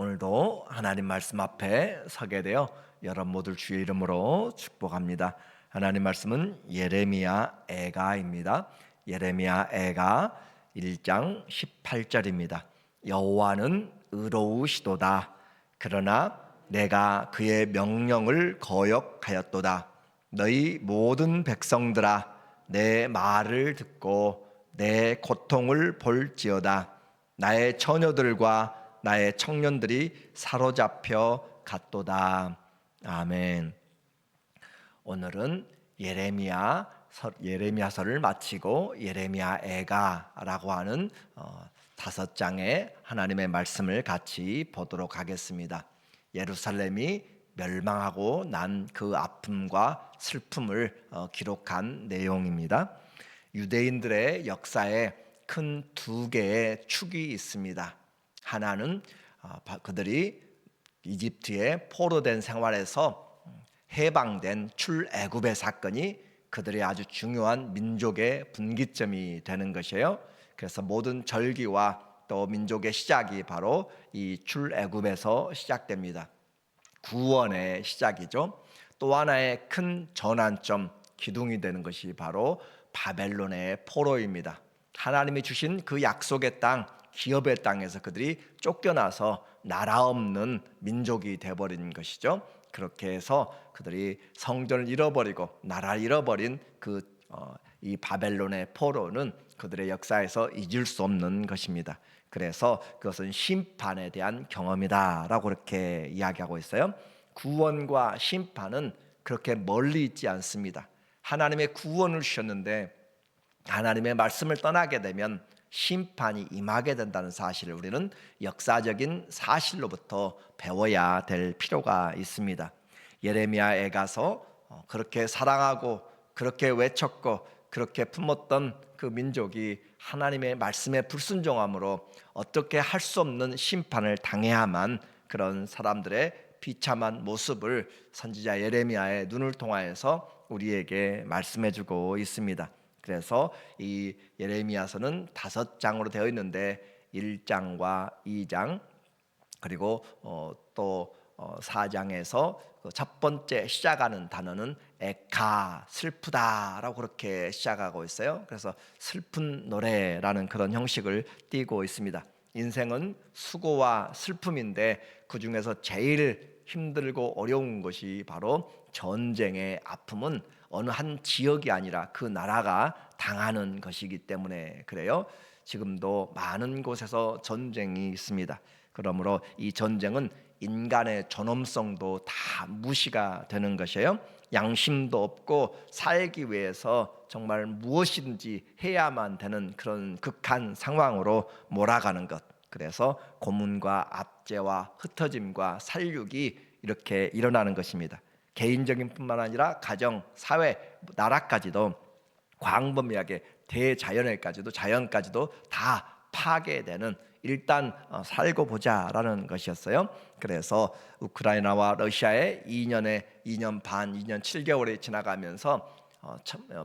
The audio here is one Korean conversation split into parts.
오늘도 하나님 말씀 앞에 서게 되어 여러분 모두 주의 이름으로 축복합니다. 하나님 말씀은 예레미야 애가입니다. 예레미야 애가 1장 18절입니다. 여호와는 의로우시도다. 그러나 내가 그의 명령을 거역하였도다. 너희 모든 백성들아, 내 말을 듣고 내 고통을 볼지어다. 나의 처녀들과 나의 청년들이 사로잡혀 갔도다. 아멘. 오늘은 예레미야서를 마치고 예레미야 애가라고 하는 5장의 하나님의 말씀을 같이 보도록 하겠습니다. 예루살렘이 멸망하고 난 그 아픔과 슬픔을 기록한 내용입니다. 유대인들의 역사에 큰 2개의 축이 있습니다. 하나는 그들이 이집트의 포로된 생활에서 해방된 출애굽의 사건이 그들의 아주 중요한 민족의 분기점이 되는 것이에요. 그래서 모든 절기와 또 민족의 시작이 바로 이 출애굽에서 시작됩니다. 구원의 시작이죠. 또 하나의 큰 전환점, 기둥이 되는 것이 바로 바벨론의 포로입니다. 하나님이 주신 그 약속의 땅, 기업의 땅에서 그들이 쫓겨나서 나라 없는 민족이 되어버린 것이죠. 그렇게 해서 그들이 성전을 잃어버리고 나라를 잃어버린 이 바벨론의 포로는 그들의 역사에서 잊을 수 없는 것입니다. 그래서 그것은 심판에 대한 경험이다라고 그렇게 이야기하고 있어요. 구원과 심판은 그렇게 멀리 있지 않습니다. 하나님의 구원을 주셨는데 하나님의 말씀을 떠나게 되면 심판이 임하게 된다는 사실을 우리는 역사적인 사실로부터 배워야 될 필요가 있습니다. 예레미야에 가서 그렇게 사랑하고 그렇게 외쳤고 그렇게 품었던 그 민족이 하나님의 말씀에 불순종함으로 어떻게 할 수 없는 심판을 당해야만 그런 사람들의 비참한 모습을 선지자 예레미야의 눈을 통하여서 우리에게 말씀해주고 있습니다. 그래서 이 예레미야서는 5장으로 되어 있는데 1장과 2장 그리고 또 4장에서 첫 번째 시작하는 단어는 에카, 슬프다라고 그렇게 시작하고 있어요. 그래서 슬픈 노래라는 그런 형식을 띠고 있습니다. 인생은 수고와 슬픔인데 그 중에서 제일 힘들고 어려운 것이 바로 전쟁의 아픔은 어느 한 지역이 아니라 그 나라가 당하는 것이기 때문에 그래요. 지금도 많은 곳에서 전쟁이 있습니다. 그러므로 이 전쟁은 인간의 존엄성도 다 무시가 되는 것이에요. 양심도 없고 살기 위해서 정말 무엇이든지 해야만 되는 그런 극한 상황으로 몰아가는 것. 그래서 고문과 압제와 흩어짐과 살육이 이렇게 일어나는 것입니다. 개인적인 뿐만 아니라 가정, 사회, 나라까지도 광범위하게 대자연에까지도 자연까지도 다 파괴되는 일단 살고 보자라는 것이었어요. 그래서 우크라이나와 러시아의 2년 반, 2년 7개월이 지나가면서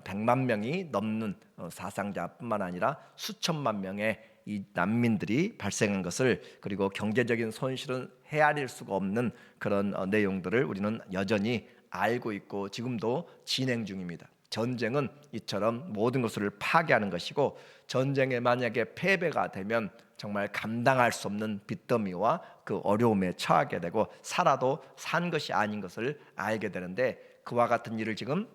100만 명이 넘는 사상자뿐만 아니라 수천만 명의 이 난민들이 발생한 것을 그리고 경제적인 손실은 헤아릴 수가 없는 그런 내용들을 우리는 여전히 알고 있고 지금도 진행 중입니다. 전쟁은 이처럼 모든 것을 파괴하는 것이고 전쟁에 만약에 패배가 되면 정말 감당할 수 없는 빚더미와 그 어려움에 처하게 되고 살아도 산 것이 아닌 것을 알게 되는데 그와 같은 일을 지금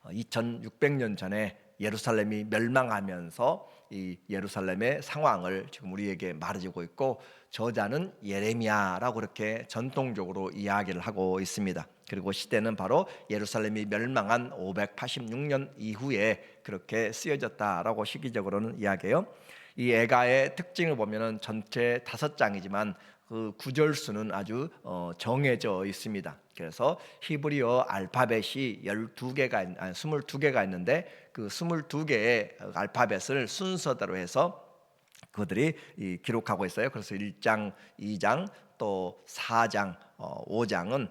2600년 전에 예루살렘이 멸망하면서 이 예루살렘의 상황을 지금 우리에게 말해주고 있고 저자는 예레미야라고 그렇게 전통적으로 이야기를 하고 있습니다. 그리고 시대는 바로 예루살렘이 멸망한 586년 이후에 그렇게 쓰여졌다라고 시기적으로는 이야기해요. 이 애가의 특징을 보면은 전체 5장이지만 그 구절 수는 아주 정해져 있습니다. 그래서 히브리어 알파벳이 22개가 있는데 그 22개의 알파벳을 순서대로 해서 그들이 기록하고 있어요. 그래서 1장, 2장, 또 4장, 5장은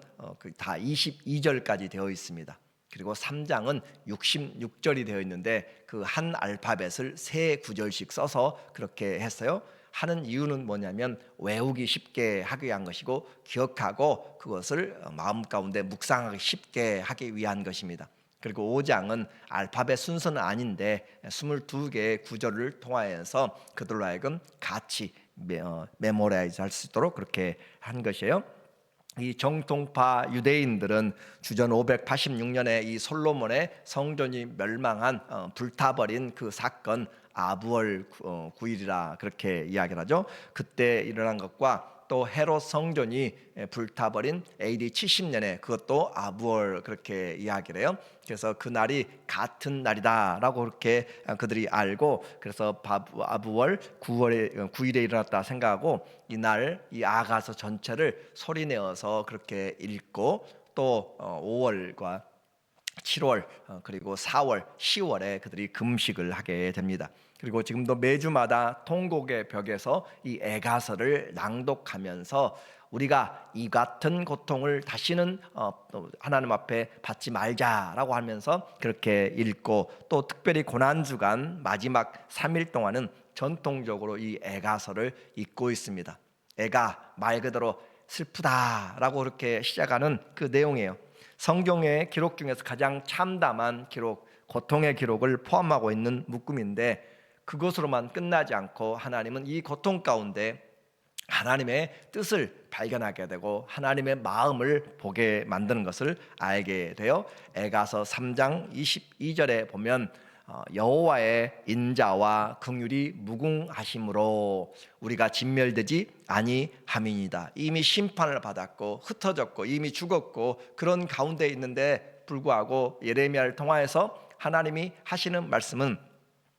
다 22절까지 되어 있습니다. 그리고 3장은 66절이 되어 있는데 그 한 알파벳을 3구절씩 써서 그렇게 했어요. 하는 이유는 뭐냐면 외우기 쉽게 하기 위한 것이고 기억하고 그것을 마음 가운데 묵상하기 쉽게 하기 위한 것입니다. 그리고 5장은 알파벳 순서는 아닌데 22개의 구절을 통하여서 그들로 하여금 같이 메모라이즈 할 수 있도록 그렇게 한 것이에요. 이 정통파 유대인들은 주전 586년에 이 솔로몬의 성전이 멸망한 불타버린 그 사건 아부월 9일이라 그렇게 이야기를 하죠. 그때 일어난 것과 또 헤롯 성전이 불타버린 AD 70년에 그것도 아부월 그렇게 이야기를 해요. 그래서 그 날이 같은 날이다라고 그렇게 그들이 알고 그래서 아부월 9일에 일어났다 생각하고 이날 이 아가서 전체를 소리내어서 그렇게 읽고 또 5월과 7월 그리고 4월, 10월에 그들이 금식을 하게 됩니다. 그리고 지금도 매주마다 통곡의 벽에서 이 애가서를 낭독하면서 우리가 이 같은 고통을 다시는 하나님 앞에 받지 말자라고 하면서 그렇게 읽고 또 특별히 고난주간 마지막 3일 동안은 전통적으로 이 애가서를 읽고 있습니다. 애가 말 그대로 슬프다라고 그렇게 시작하는 그 내용이에요. 성경의 기록 중에서 가장 참담한 기록, 고통의 기록을 포함하고 있는 묶음인데 그것으로만 끝나지 않고 하나님은 이 고통 가운데 하나님의 뜻을 발견하게 되고 하나님의 마음을 보게 만드는 것을 알게 돼요. 에가서 3장 22절에 보면 여호와의 인자와 긍휼이 무궁하심으로 우리가 진멸되지 아니함이니이다. 이미 심판을 받았고 흩어졌고 이미 죽었고 그런 가운데 있는데 불구하고 예레미야를 통하여서 하나님이 하시는 말씀은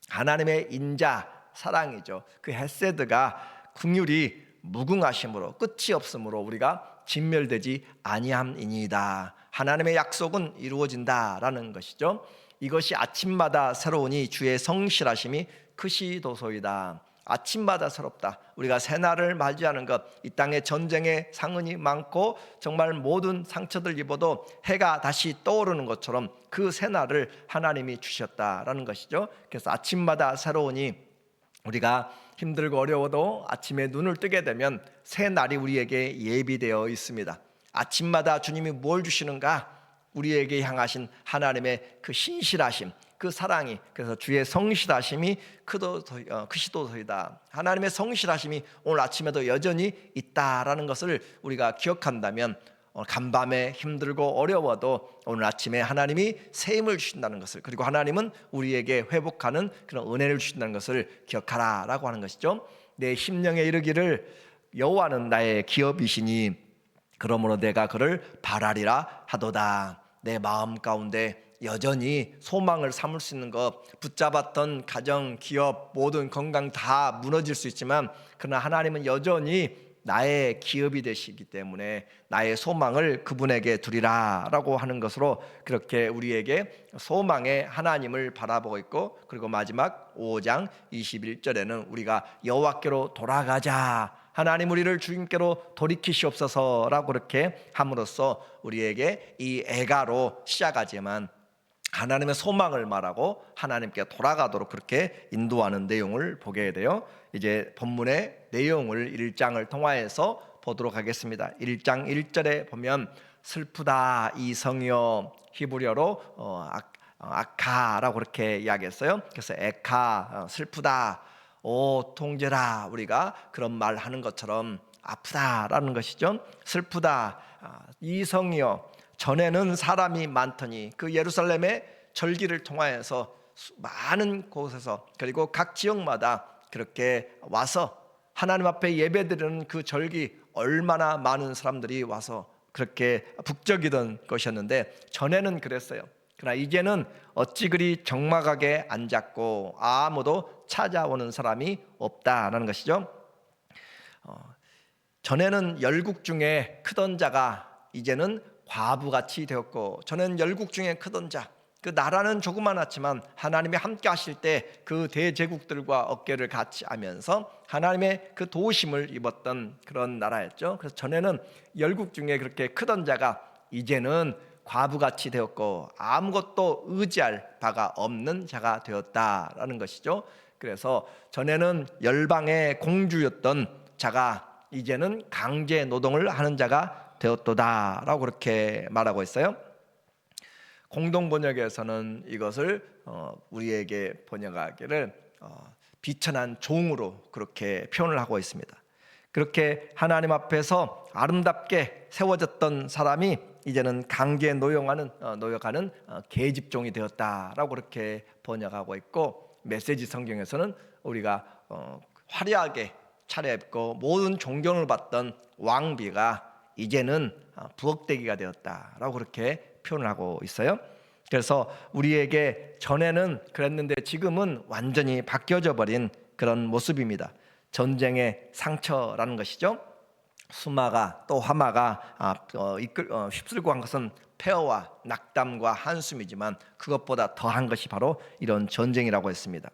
하나님의 인자 사랑이죠. 그 헤세드가 긍휼이 무궁하심으로 끝이 없으므로 우리가 진멸되지 아니함이니이다. 하나님의 약속은 이루어진다라는 것이죠. 이것이 아침마다 새로우니 주의 성실하심이 크시도소이다. 아침마다 새롭다. 우리가 새날을 맞이하는 것, 이 땅에 전쟁의 상흔이 많고 정말 모든 상처들 입어도 해가 다시 떠오르는 것처럼 그 새날을 하나님이 주셨다라는 것이죠. 그래서 아침마다 새로우니 우리가 힘들고 어려워도 아침에 눈을 뜨게 되면 새 날이 우리에게 예비되어 있습니다. 아침마다 주님이 뭘 주시는가? 우리에게 향하신 하나님의 그 신실하심, 그 사랑이, 그래서 주의 성실하심이 크시도소이다. 하나님의 성실하심이 오늘 아침에도 여전히 있다라는 것을 우리가 기억한다면 간밤에 힘들고 어려워도 오늘 아침에 하나님이 새 힘을 주신다는 것을, 그리고 하나님은 우리에게 회복하는 그런 은혜를 주신다는 것을 기억하라라고 하는 것이죠. 내 심령에 이르기를 여호와는 나의 기업이시니 그러므로 내가 그를 바라리라 하도다. 내 마음 가운데 여전히 소망을 삼을 수 있는 것, 붙잡았던 가정, 기업, 모든 건강 다 무너질 수 있지만 그러나 하나님은 여전히 나의 기업이 되시기 때문에 나의 소망을 그분에게 두리라 라고 하는 것으로 그렇게 우리에게 소망의 하나님을 바라보고 있고, 그리고 마지막 5장 21절에는 우리가 여호와께로 돌아가자, 하나님 우리를 주님께로 돌이키시옵소서라고 그렇게 함으로써 우리에게 이 애가로 시작하지만 하나님의 소망을 말하고 하나님께 돌아가도록 그렇게 인도하는 내용을 보게 돼요. 이제 본문의 내용을 1장을 통하여서 보도록 하겠습니다. 1장 1절에 보면 슬프다 이 성이여, 히브리어로 아카라고 그렇게 이야기했어요. 그래서 에카, 슬프다, 오 통제라, 우리가 그런 말 하는 것처럼 아프다라는 것이죠. 슬프다 이 성이여, 전에는 사람이 많더니 그 예루살렘의 절기를 통하여서 많은 곳에서 그리고 각 지역마다 그렇게 와서 하나님 앞에 예배드리는 그 절기, 얼마나 많은 사람들이 와서 그렇게 북적이던 것이었는데 전에는 그랬어요. 그러나 이제는 어찌 그리 적막하게 앉았고 아무도 찾아오는 사람이 없다라는 것이죠. 전에는 열국 중에 크던 자가 이제는 과부같이 되었고, 저는 열국 중에 크던 자, 그 나라는 조그만했지만 하나님이 함께 하실 때 그 대제국들과 어깨를 같이 하면서 하나님의 그 도우심을 입었던 그런 나라였죠. 그래서 전에는 열국 중에 그렇게 크던 자가 이제는 과부같이 되었고 아무것도 의지할 바가 없는 자가 되었다라는 것이죠. 그래서 전에는 열방의 공주였던 자가 이제는 강제 노동을 하는 자가 되었도다라고 그렇게 말하고 있어요. 공동 번역에서는 이것을 우리에게 번역하기를 비천한 종으로 그렇게 표현을 하고 있습니다. 그렇게 하나님 앞에서 아름답게 세워졌던 사람이 이제는 강제 노역하는 계집종이 되었다라고 그렇게 번역하고 있고, 메시지 성경에서는 우리가 화려하게 차려입고 모든 존경을 받던 왕비가 이제는 부엌대기가 되었다라고 그렇게 표현을 하고 있어요. 그래서 우리에게 전에는 그랬는데 지금은 완전히 바뀌어져 버린 그런 모습입니다. 전쟁의 상처라는 것이죠. 수마가 또 하마가 휩쓸고 한 것은 폐허와 낙담과 한숨이지만 그것보다 더한 것이 바로 이런 전쟁이라고 했습니다.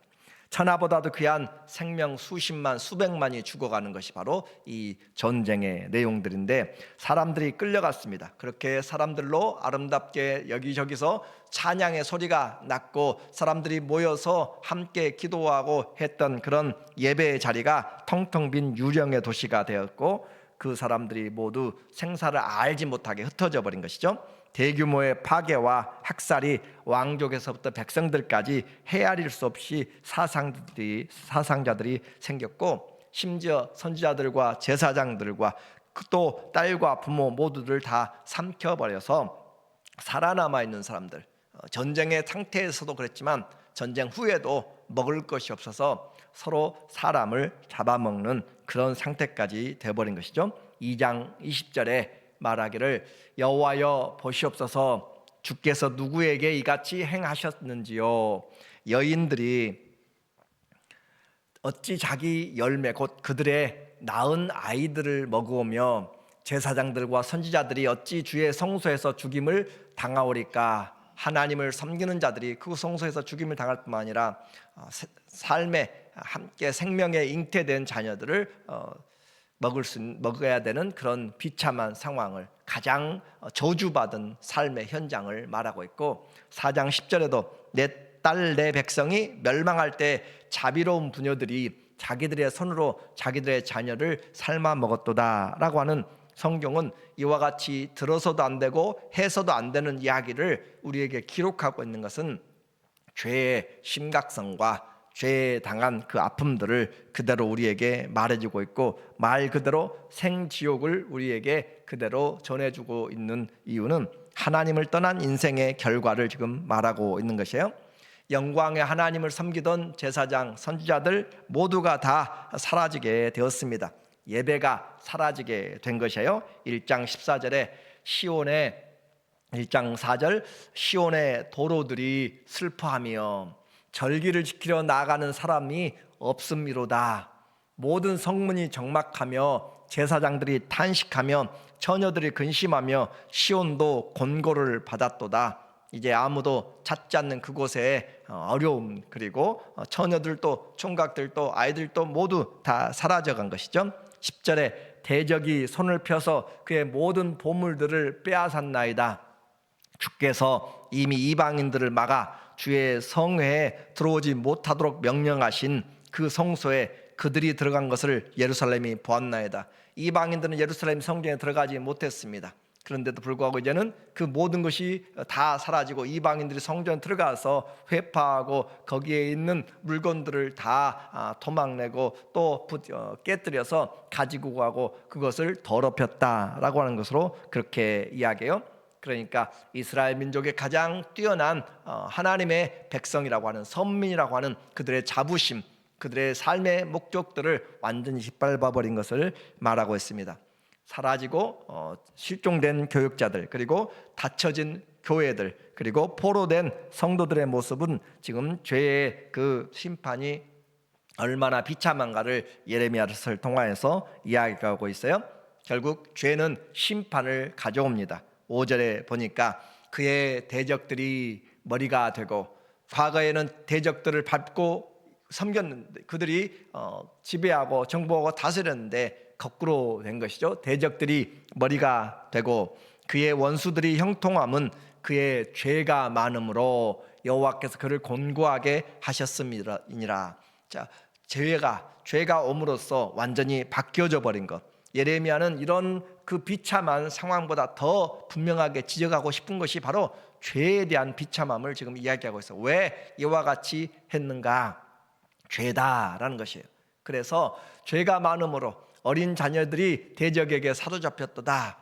천하보다도 귀한 생명 수십만 수백만이 죽어가는 것이 바로 이 전쟁의 내용들인데, 사람들이 끌려갔습니다. 그렇게 사람들로 아름답게 여기저기서 찬양의 소리가 났고 사람들이 모여서 함께 기도하고 했던 그런 예배의 자리가 텅텅 빈 유령의 도시가 되었고, 그 사람들이 모두 생사를 알지 못하게 흩어져 버린 것이죠. 대규모의 파괴와 학살이 왕족에서부터 백성들까지 헤아릴 수 없이 사상자들이 생겼고, 심지어 선지자들과 제사장들과 또 딸과 부모 모두를 다 삼켜버려서 살아남아 있는 사람들, 전쟁의 상태에서도 그랬지만 전쟁 후에도 먹을 것이 없어서 서로 사람을 잡아먹는 그런 상태까지 되어버린 것이죠. 2장 20절에 말하기를 여호와여 보시옵소서, 주께서 누구에게 이같이 행하셨는지요. 여인들이 어찌 자기 열매 곧 그들의 낳은 아이들을 먹으며 제사장들과 선지자들이 어찌 주의 성소에서 죽임을 당하오리까. 하나님을 섬기는 자들이 그 성소에서 죽임을 당할 뿐만 아니라 삶에 함께 생명에 잉태된 자녀들을 먹어야 되는 그런 비참한 상황을, 가장 저주받은 삶의 현장을 말하고 있고, 4장 10절에도 내 딸 내 백성이 멸망할 때 자비로운 부녀들이 자기들의 손으로 자기들의 자녀를 삶아 먹었도다 라고 하는, 성경은 이와 같이 들어서도 안 되고 해서도 안 되는 이야기를 우리에게 기록하고 있는 것은 죄의 심각성과 죄에 당한 그 아픔들을 그대로 우리에게 말해주고 있고, 말 그대로 생지옥을 우리에게 그대로 전해주고 있는 이유는 하나님을 떠난 인생의 결과를 지금 말하고 있는 것이에요. 영광의 하나님을 섬기던 제사장, 선지자들 모두가 다 사라지게 되었습니다. 예배가 사라지게 된 것이에요. 1장 14절에 1장 4절 시온의 도로들이 슬퍼하며 절기를 지키려 나아가는 사람이 없음이로다. 모든 성문이 적막하며 제사장들이 탄식하며 처녀들이 근심하며 시온도 곤고를 받았도다. 이제 아무도 찾지 않는 그곳에 어려움, 그리고 처녀들도 총각들도 아이들도 모두 다 사라져간 것이죠. 10절에 대적이 손을 펴서 그의 모든 보물들을 빼앗았나이다. 주께서 이미 이방인들을 막아 주의 성회에 들어오지 못하도록 명령하신 그 성소에 그들이 들어간 것을 예루살렘이 보았나이다. 이방인들은 예루살렘 성전에 들어가지 못했습니다. 그런데도 불구하고 이제는 그 모든 것이 다 사라지고 이방인들이 성전에 들어가서 회파하고 거기에 있는 물건들을 다 도망내고 또 깨뜨려서 가지고 가고 그것을 더럽혔다라고 하는 것으로 그렇게 이야기해요. 그러니까 이스라엘 민족의 가장 뛰어난 하나님의 백성이라고 하는, 선민이라고 하는 그들의 자부심, 그들의 삶의 목적들을 완전히 짓밟아버린 것을 말하고 있습니다. 사라지고 실종된 교육자들, 그리고 닫혀진 교회들, 그리고 포로된 성도들의 모습은 지금 죄의 그 심판이 얼마나 비참한가를 예레미야를 통하여서 이야기하고 있어요. 결국 죄는 심판을 가져옵니다. 5절에 보니까 그의 대적들이 머리가 되고, 과거에는 대적들을 밟고 섬겼는데 그들이 지배하고 정복하고 다스렸는데 거꾸로 된 것이죠. 대적들이 머리가 되고 그의 원수들이 형통함은 그의 죄가 많음으로 여호와께서 그를 곤고하게 하셨음이니라. 자, 죄가 옴으로써 완전히 바뀌어져 버린 것. 예레미야는 이런 그 비참한 상황보다 더 분명하게 지적하고 싶은 것이 바로 죄에 대한 비참함을 지금 이야기하고 있어요. 왜 이와 같이 했는가? 죄다라는 것이에요. 그래서 죄가 많음으로 어린 자녀들이 대적에게 사로잡혔도다.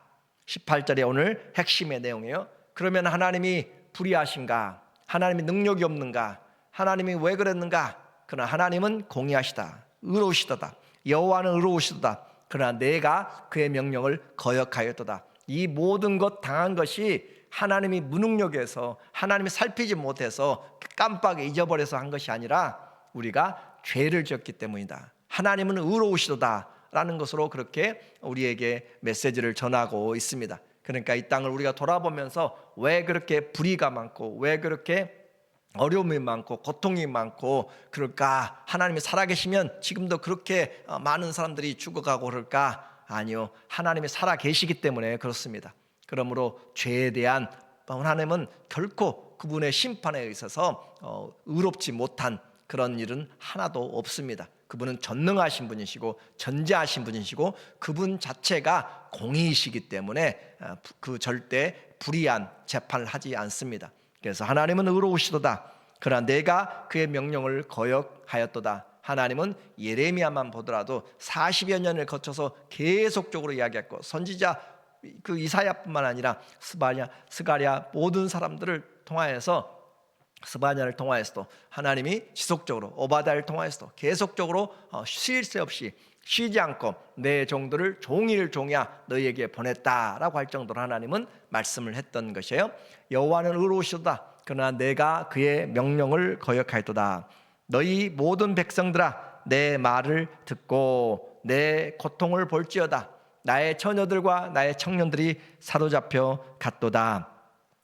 18절에 오늘 핵심의 내용이에요. 그러면 하나님이 불의하신가? 하나님이 능력이 없는가? 하나님이 왜 그랬는가? 그러나 하나님은 공의하시다, 의로우시도다. 여호와는 의로우시도다. 그러나 내가 그의 명령을 거역하였도다. 이 모든 것 당한 것이 하나님이 무능력해서, 하나님이 살피지 못해서 깜빡 잊어버려서 한 것이 아니라 우리가 죄를 지었기 때문이다. 하나님은 의로우시도다 라는 것으로 그렇게 우리에게 메시지를 전하고 있습니다. 그러니까 이 땅을 우리가 돌아보면서 왜 그렇게 불의가 많고, 왜 그렇게 어려움이 많고 고통이 많고 그럴까? 하나님이 살아계시면 지금도 그렇게 많은 사람들이 죽어가고 그럴까? 아니요, 하나님이 살아계시기 때문에 그렇습니다. 그러므로 죄에 대한 하나님은 결코 그분의 심판에 있어서 의롭지 못한 그런 일은 하나도 없습니다. 그분은 전능하신 분이시고 전지하신 분이시고 그분 자체가 공의이시기 때문에 그 절대 불의한 재판을 하지 않습니다. 그래서 하나님은 의로우시도다. 그러나 내가 그의 명령을 거역하였도다. 하나님은 예레미야만 보더라도 40여 년을 거쳐서 계속적으로 이야기했고, 선지자 그 이사야뿐만 아니라 스가랴 모든 사람들을 통하여서, 스바냐를 통하여서도 하나님이 지속적으로, 오바댜를 통하여서도 계속적으로 쉴 새 없이 쉬지 않고 내 종들을 종일 종이야 너희에게 보냈다라고 할 정도로 하나님은 말씀을 했던 것이에요. 여호와는 의로우시도다. 그러나 내가 그의 명령을 거역하였도다. 너희 모든 백성들아, 내 말을 듣고 내 고통을 볼지어다. 나의 처녀들과 나의 청년들이 사로잡혀 갔도다.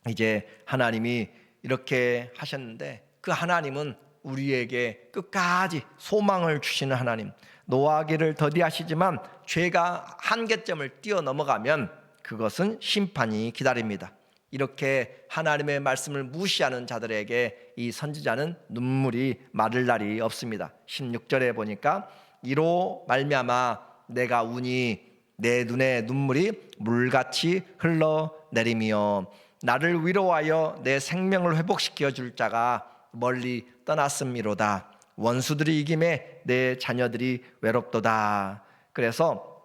이제 하나님이 이렇게 하셨는데, 그 하나님은 우리에게 끝까지 소망을 주시는 하나님, 노하기를 더디하시지만 죄가 한계점을 뛰어넘어가면 그것은 심판이 기다립니다. 이렇게 하나님의 말씀을 무시하는 자들에게 이 선지자는 눈물이 마를 날이 없습니다. 16절에 보니까 이로 말미암아 내가 우니 내 눈에 눈물이 물같이 흘러내리며 나를 위로하여 내 생명을 회복시켜 줄 자가 멀리 떠났음이로다. 원수들이 이김에 내 자녀들이 외롭도다. 그래서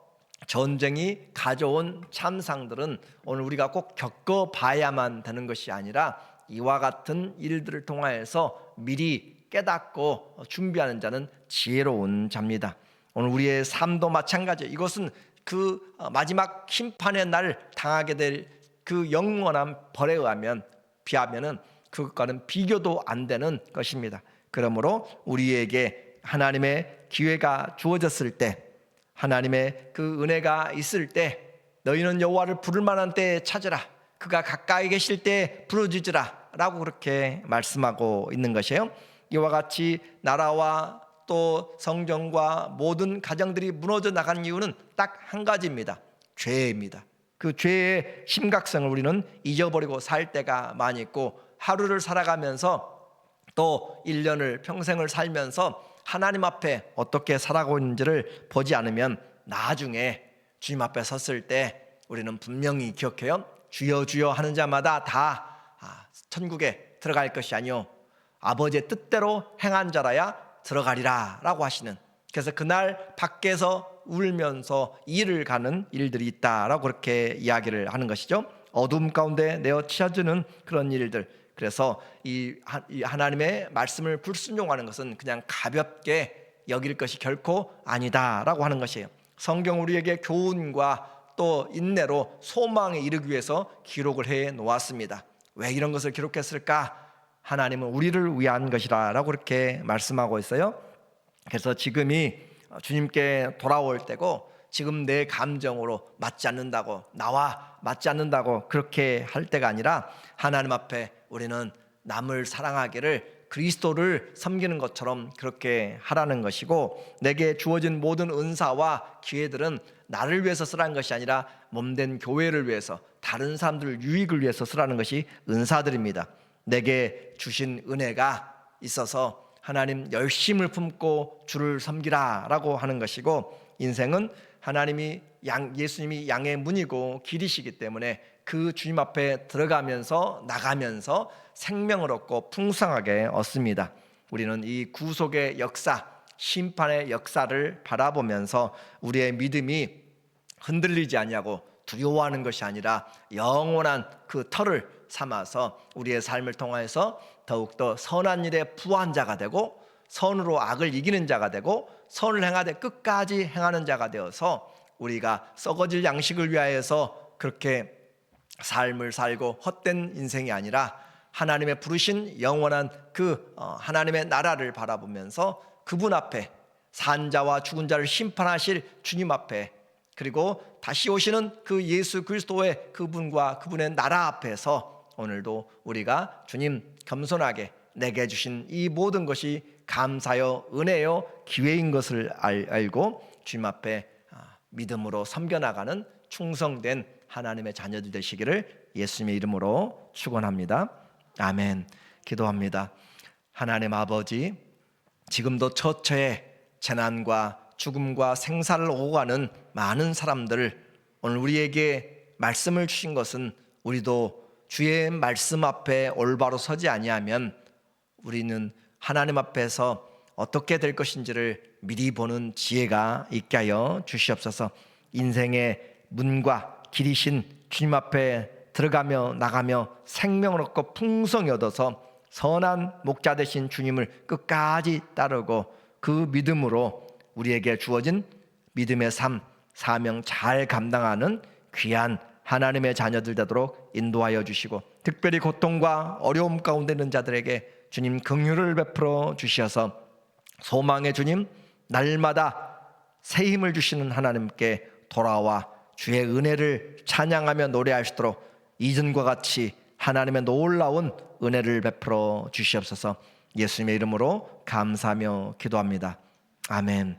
전쟁이 가져온 참상들은 오늘 우리가 꼭 겪어봐야만 되는 것이 아니라 이와 같은 일들을 통하여서 미리 깨닫고 준비하는 자는 지혜로운 자입니다. 오늘 우리의 삶도 마찬가지예요. 이것은 그 마지막 심판의 날 당하게 될 그 영원한 벌에 비하면은 그것과는 비교도 안 되는 것입니다. 그러므로 우리에게 하나님의 기회가 주어졌을 때, 하나님의 그 은혜가 있을 때, 너희는 여호와를 부를 만한 때에 찾으라, 그가 가까이 계실 때에 부르짖으라 라고 그렇게 말씀하고 있는 것이에요. 이와 같이 나라와 또 성정과 모든 가정들이 무너져 나간 이유는 딱 한 가지입니다. 죄입니다. 그 죄의 심각성을 우리는 잊어버리고 살 때가 많이 있고, 하루를 살아가면서 또 1년을 평생을 살면서 하나님 앞에 어떻게 살아가고 있는지를 보지 않으면 나중에 주님 앞에 섰을 때 우리는 분명히 기억해요. 주여 주여 하는 자마다 다 천국에 들어갈 것이 아니요 아버지의 뜻대로 행한 자라야 들어가리라 라고 하시는, 그래서 그날 밖에서 울면서 일을 가는 일들이 있다라고 그렇게 이야기를 하는 것이죠. 어둠 가운데 내어 치어주는 그런 일들. 그래서 이 하나님의 말씀을 불순종하는 것은 그냥 가볍게 여길 것이 결코 아니다라고 하는 것이에요. 성경 우리에게 교훈과 또 인내로 소망에 이르기 위해서 기록을 해 놓았습니다. 왜 이런 것을 기록했을까? 하나님은 우리를 위한 것이라고 그렇게 말씀하고 있어요. 그래서 지금이 주님께 돌아올 때고, 지금 내 감정으로 맞지 않는다고, 나와 맞지 않는다고 그렇게 할 때가 아니라 하나님 앞에 우리는 남을 사랑하기를 그리스도를 섬기는 것처럼 그렇게 하라는 것이고, 내게 주어진 모든 은사와 기회들은 나를 위해서 쓰라는 것이 아니라 몸된 교회를 위해서, 다른 사람들 유익을 위해서 쓰라는 것이 은사들입니다. 내게 주신 은혜가 있어서 하나님 열심을 품고 주를 섬기라라고 하는 것이고, 인생은 예수님이 양의 문이고 길이시기 때문에 그 주님 앞에 들어가면서 나가면서 생명을 얻고 풍성하게 얻습니다. 우리는 이 구속의 역사, 심판의 역사를 바라보면서 우리의 믿음이 흔들리지 아니하고 두려워하는 것이 아니라 영원한 그 터를 삼아서 우리의 삶을 통해서 더욱더 선한 일에 부한 자가 되고, 선으로 악을 이기는 자가 되고, 선을 행하되 끝까지 행하는 자가 되어서 우리가 썩어질 양식을 위하여서 그렇게 삶을 살고 헛된 인생이 아니라 하나님의 부르신 영원한 그 하나님의 나라를 바라보면서 그분 앞에, 산자와 죽은 자를 심판하실 주님 앞에, 그리고 다시 오시는 그 예수 그리스도의 그분과 그분의 나라 앞에서 오늘도 우리가 주님 겸손하게 내게 주신 이 모든 것이 감사요 은혜요 기회인 것을 알고 주님 앞에 믿음으로 섬겨나가는 충성된 하나님의 자녀들 되시기를 예수님의 이름으로 축원합니다. 아멘. 기도합니다. 하나님 아버지, 지금도 처처에 재난과 죽음과 생사를 오고 가는 많은 사람들을 오늘 우리에게 말씀을 주신 것은, 우리도 주의 말씀 앞에 올바로 서지 아니하면 우리는 하나님 앞에서 어떻게 될 것인지를 미리 보는 지혜가 있게 하여 주시옵소서. 인생의 문과 길이신 주님 앞에 들어가며 나가며 생명을 얻고 풍성히 얻어서 선한 목자 되신 주님을 끝까지 따르고 그 믿음으로 우리에게 주어진 믿음의 삶, 사명 잘 감당하는 귀한 하나님의 자녀들 되도록 인도하여 주시고, 특별히 고통과 어려움 가운데 있는 자들에게 주님 긍휼을 베풀어 주셔서 소망의 주님, 날마다 새 힘을 주시는 하나님께 돌아와 주의 은혜를 찬양하며 노래할 수 있도록 이전과 같이 하나님의 놀라운 은혜를 베풀어 주시옵소서. 예수님의 이름으로 감사하며 기도합니다. 아멘.